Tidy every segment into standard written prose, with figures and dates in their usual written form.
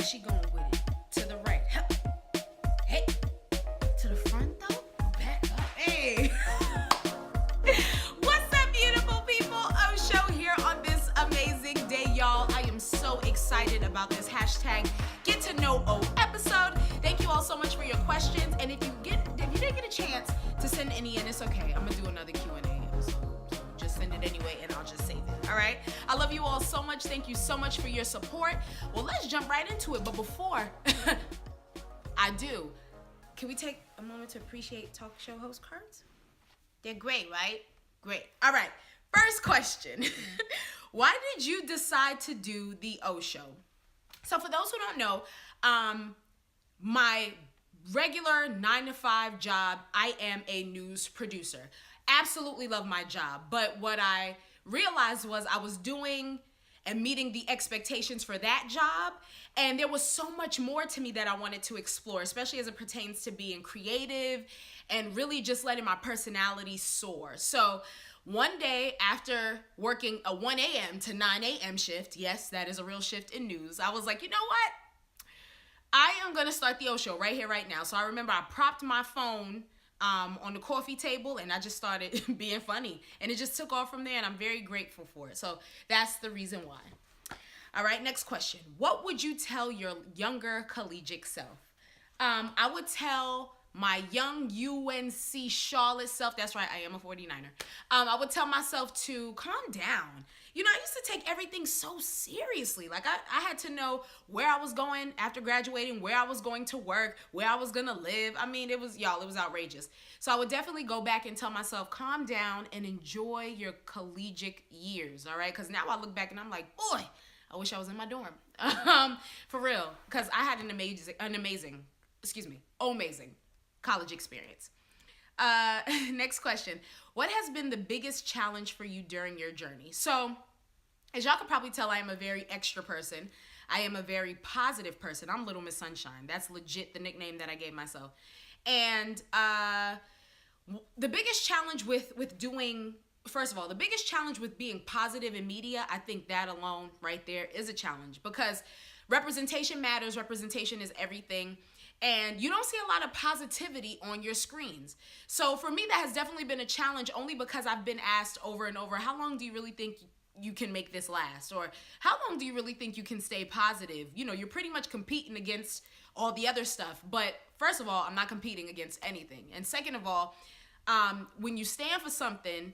she going with it? To the right. Hey. To the front though? Back up. Hey. What's up, beautiful people? Show here on this amazing day, y'all. I am so excited about this hashtag Get to Know O episode. Thank you all so much for your questions. And if you didn't get a chance to send any in, it's okay. I'm gonna do another Q&A episode. So just send it anyway and I'll just save it. All right. I love you all so much. Thank you so much for your support. Well, let's jump right into it. But before I do, can we take a moment to appreciate talk show host cards? They're great, right? Great. All right. First question. Why did you decide to do the O Show? So for those who don't know, my regular 9-to-5 job, I am a news producer. Absolutely love my job. But what I realized was I was doing and meeting the expectations for that job. And there was so much more to me that I wanted to explore, especially as it pertains to being creative and really just letting my personality soar. So one day after working a 1 a.m. to 9 a.m. shift, yes, that is a real shift in news, I was like, you know what? I am going to start the O Show right here, right now. So I remember I propped my phone on the coffee table and I just started being funny. And it just took off from there and I'm very grateful for it. So that's the reason why. All right, next question. What would you tell your younger collegiate self? I would tell my young UNC Charlotte self, that's right, I am a 49er. I would tell myself to calm down. You know, I used to take everything so seriously. Like I had to know where I was going after graduating, where I was going to work, where I was gonna live. I mean, it was outrageous. So I would definitely go back and tell myself, calm down and enjoy your collegiate years, all right? Because now I look back and I'm like, boy, I wish I was in my dorm. For real, because I had an amazing college experience. Next question. What has been the biggest challenge for you during your journey? So, as y'all can probably tell, I am a very extra person. I am a very positive person. I'm Little Miss Sunshine. That's legit the nickname that I gave myself. And the biggest challenge with doing, first of all, the biggest challenge with being positive in media, I think that alone right there is a challenge because representation matters. Representation is everything. And you don't see a lot of positivity on your screens. So for me, that has definitely been a challenge only because I've been asked over and over, how long do you really think you can make this last? Or how long do you really think you can stay positive? You know, you're pretty much competing against all the other stuff. But first of all, I'm not competing against anything. And second of all, when you stand for something,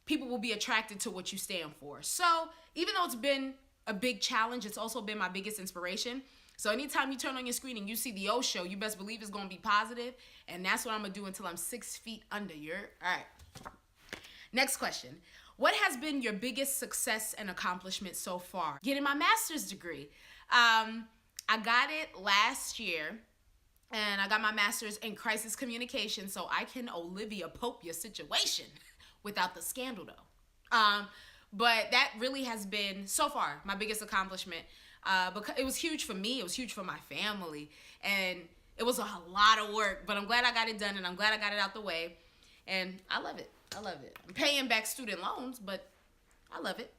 people will be attracted to what you stand for. So even though it's been a big challenge, it's also been my biggest inspiration. So anytime you turn on your screen and you see the O Show, you best believe it's going to be positive. And that's what I'm going to do until I'm 6 feet under. All right. Next question. What has been your biggest success and accomplishment so far? Getting my master's degree. I got it last year. And I got my master's in crisis communication. So I can Olivia Pope your situation without the scandal, though. But that really has been, so far, my biggest accomplishment. Because it was huge for me, it was huge for my family, and it was a lot of work, but I'm glad I got it done, and I'm glad I got it out the way, and I love it. I love it. I'm paying back student loans, but I love it.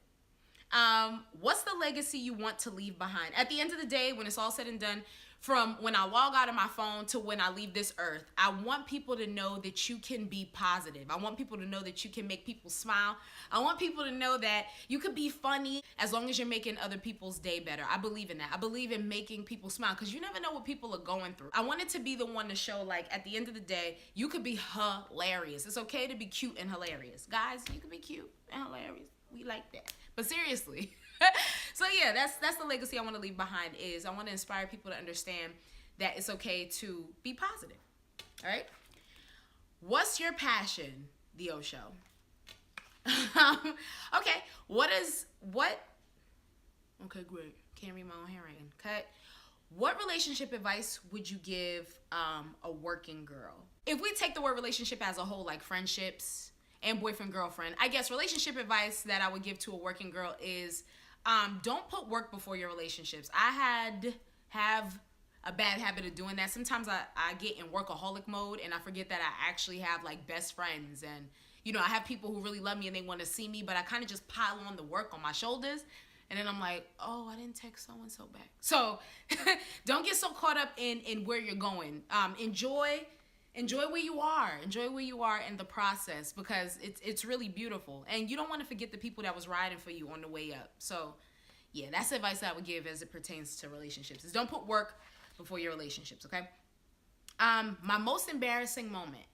What's the legacy you want to leave behind? At the end of the day, when it's all said and done, from when I log out of my phone to when I leave this earth, I want people to know that you can be positive. I want people to know that you can make people smile. I want people to know that you could be funny as long as you're making other people's day better. I believe in that. I believe in making people smile because you never know what people are going through. I wanted to be the one to show, like, at the end of the day, you could be hilarious. It's okay to be cute and hilarious. Guys, you can be cute and hilarious. We like that. But seriously. So yeah, that's the legacy I want to leave behind. Is I want to inspire people to understand that it's okay to be positive. All right. What's your passion? The O Show. Okay. Okay, great. Can't read my own handwriting. Cut. What relationship advice would you give a working girl? If we take the word relationship as a whole, like friendships and boyfriend, girlfriend, I guess relationship advice that I would give to a working girl is don't put work before your relationships. I have a bad habit of doing that. Sometimes I get in workaholic mode and I forget that I actually have like best friends and, you know, I have people who really love me and they want to see me, but I kind of just pile on the work on my shoulders. And then I'm like, oh, I didn't text so-and-so back. So don't get so caught up in where you're going. Enjoy where you are. Enjoy where you are in the process, because it's really beautiful. And you don't want to forget the people that was riding for you on the way up. So yeah, that's the advice I would give as it pertains to relationships, is don't put work before your relationships, okay? My most embarrassing moment.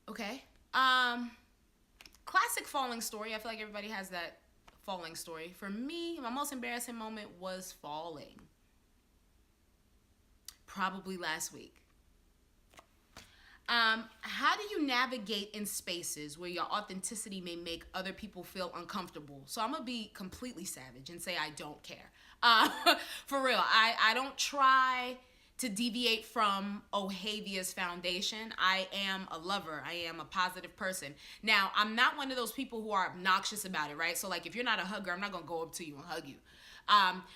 Okay. Classic falling story. I feel like everybody has that falling story. For me, my most embarrassing moment was falling. Probably last week. How do you navigate in spaces where your authenticity may make other people feel uncomfortable? So I'm going to be completely savage and say I don't care. For real, I don't try to deviate from Ohavia's foundation. I am a lover. I am a positive person. Now, I'm not one of those people who are obnoxious about it, right? So like if you're not a hugger, I'm not going to go up to you and hug you.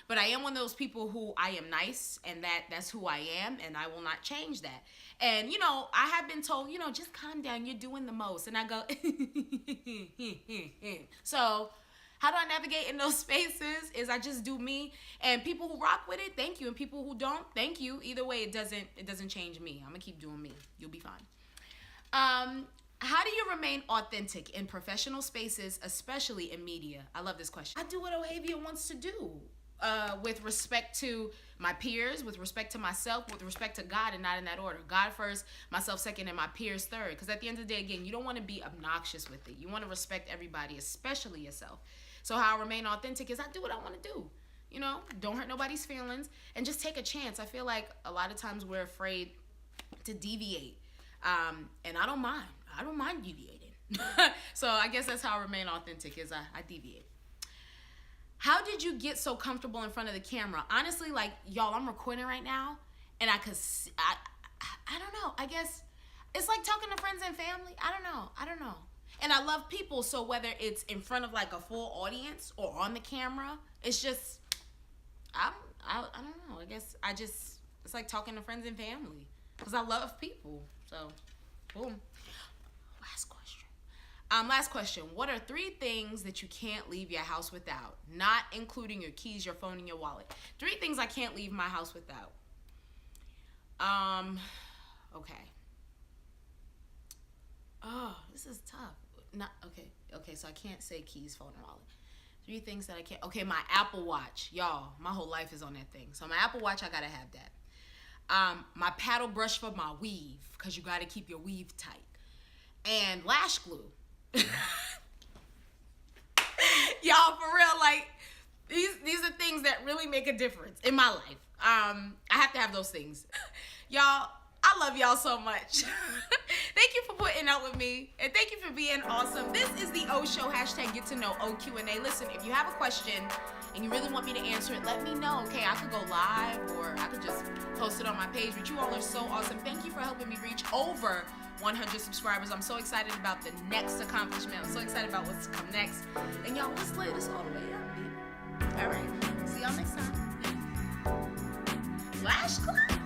But I am one of those people who I am nice, and that's who I am, and I will not change that. And, I have been told, just calm down, you're doing the most. And I go, so how do I navigate in those spaces is I just do me, and people who rock with it, thank you. And people who don't, thank you. Either way, it doesn't change me. I'm gonna keep doing me. You'll be fine. How do you remain authentic in professional spaces, especially in media? I love this question. I do what Ohavia wants to do, with respect to my peers, with respect to myself, with respect to God, and not in that order. God first, myself second, and my peers third. Because at the end of the day, again, you don't want to be obnoxious with it. You want to respect everybody, especially yourself. So how I remain authentic is I do what I want to do. Don't hurt nobody's feelings, and just take a chance. I feel like a lot of times we're afraid to deviate, and I don't mind. I don't mind deviating. So I guess that's how I remain authentic, is I deviate. How did you get so comfortable in front of the camera? Honestly, like, y'all, I'm recording right now, and I don't know. I guess it's like talking to friends and family. I don't know. And I love people, so whether it's in front of like a full audience or on the camera, it's just, I don't know. I guess it's like talking to friends and family, because I love people. So, boom. Last question. What are 3 things that you can't leave your house without? Not including your keys, your phone, and your wallet. 3 things I can't leave my house without. Okay. Oh, this is tough. Okay, so I can't say keys, phone, and wallet. 3 things that I can't. Okay, my Apple Watch. Y'all, my whole life is on that thing. So my Apple Watch, I gotta have that. My paddle brush for my weave, because you gotta keep your weave tight. And lash glue. Y'all, for real, like, these are things that really make a difference in my life. I have to have those things. Y'all, I love y'all so much. Thank you for putting up with me, and thank you for being awesome. This is the O Show, #Get to Know O Q&A. Listen, if you have a question and you really want me to answer it, let me know. Okay, I could go live, or I could just post it on my page. But you all are so awesome. Thank you for helping me reach over 100 subscribers. I'm so excited about the next accomplishment. I'm so excited about what's to come next. And y'all, let's lay this all the way up, baby. All right, see y'all next time. Lash glue?